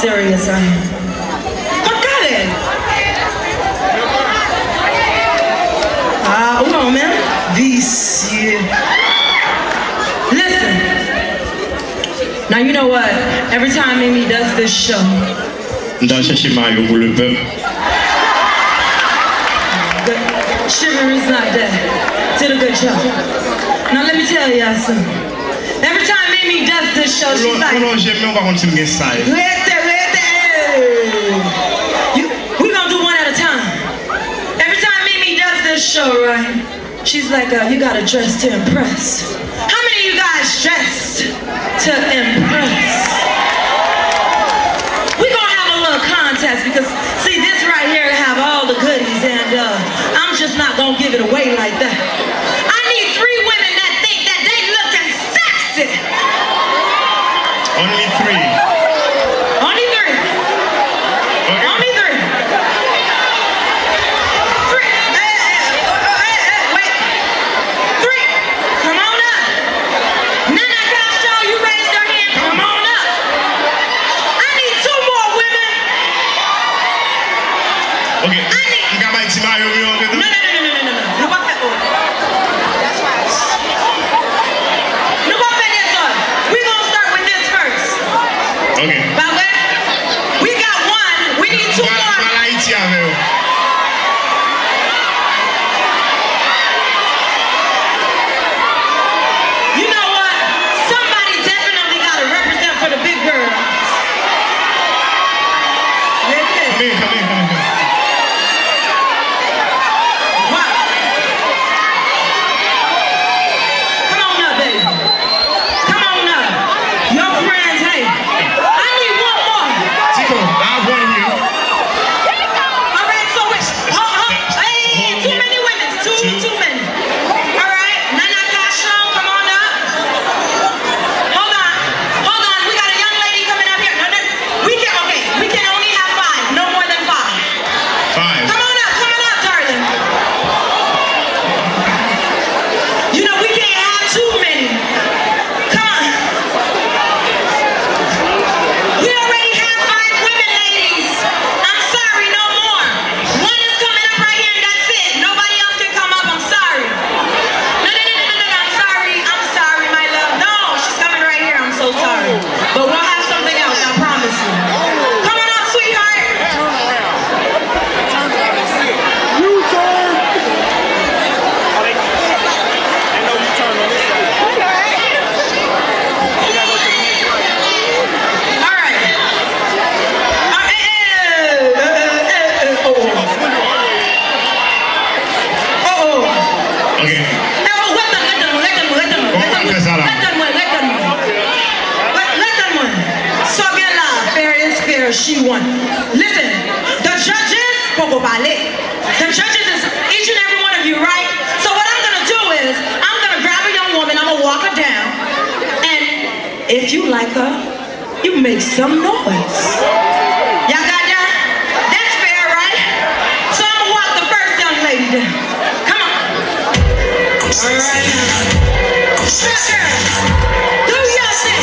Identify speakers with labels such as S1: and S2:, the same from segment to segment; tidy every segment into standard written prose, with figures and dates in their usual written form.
S1: serious I am. Regardez. Ah, hold on, man. Vicieux. Listen. Now you know what? Every time Mimi does this show,
S2: the
S1: Shiver is not dead. Did a good job. Now let me tell y'all something. Every time Mimi does this show, she's like, we're gonna do one at a time. Every time Mimi does this show, right? She's like, you gotta dress to impress. How many of you guys dressed to impress? We're gonna have a little contest because, see, this right here have all the goodies, and I'm just not gonna give it away like that. I need 3 women that think that they looking sexy.
S2: Only 3.
S1: Only 3. Okay. Only 3. 3. Wait. 3. Come on up. Nana Castro, you raised your hand. Come on up. I need 2 more women.
S2: Okay.
S1: I need. No. No, what that order? That's right. No, what that is on? We're gonna start with this first.
S2: Okay.
S1: By the way, we got 1. We need 2 more. You know what? Somebody definitely gotta represent for the big girls.
S2: Come in.
S1: She won. Listen, the judges, the judges is each and every one of you, right? So what I'm gonna do is, I'm gonna grab a young woman, I'm gonna walk her down, and if you like her, you make some noise. Y'all got that? That's fair, right? So I'm gonna walk the first young lady down. Come on. All right now. Sucker, do your thing.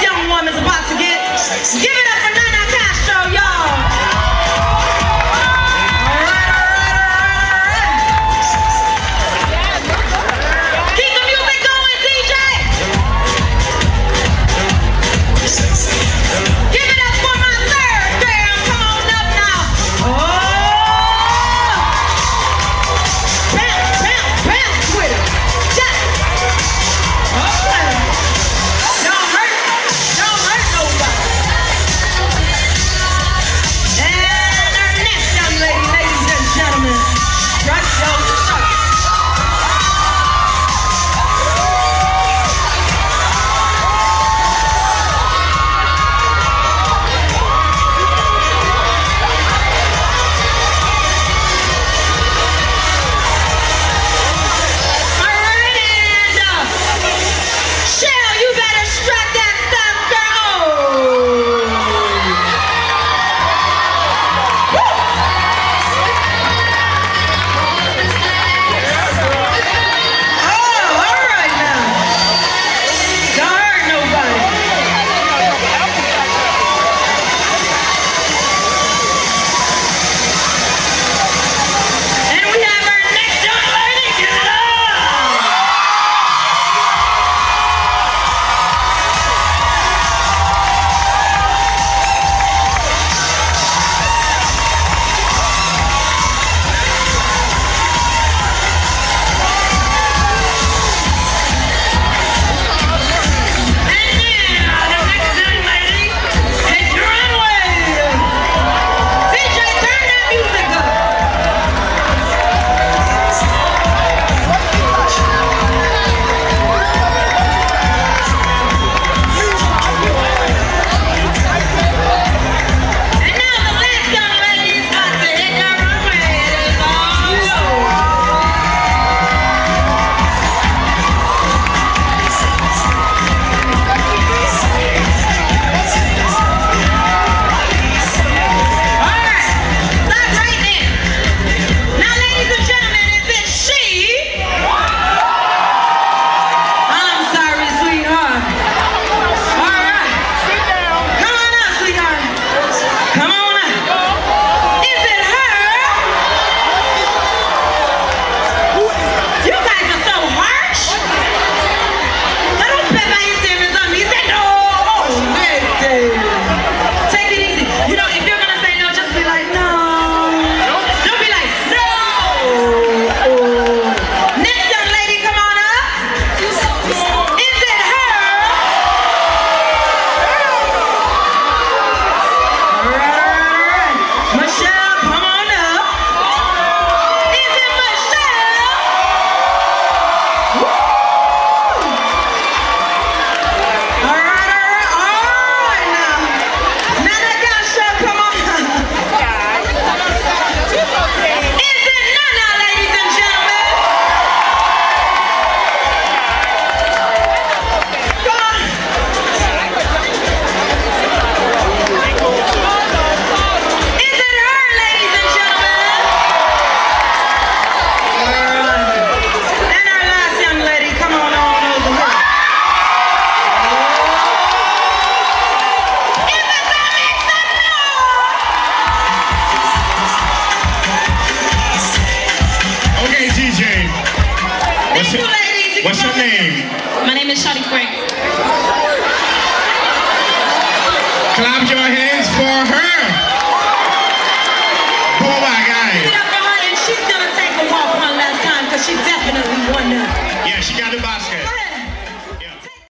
S1: Young Thank you, ladies.
S2: What's your name?
S3: My name is Shawty Frank.
S2: Clap your hands for her.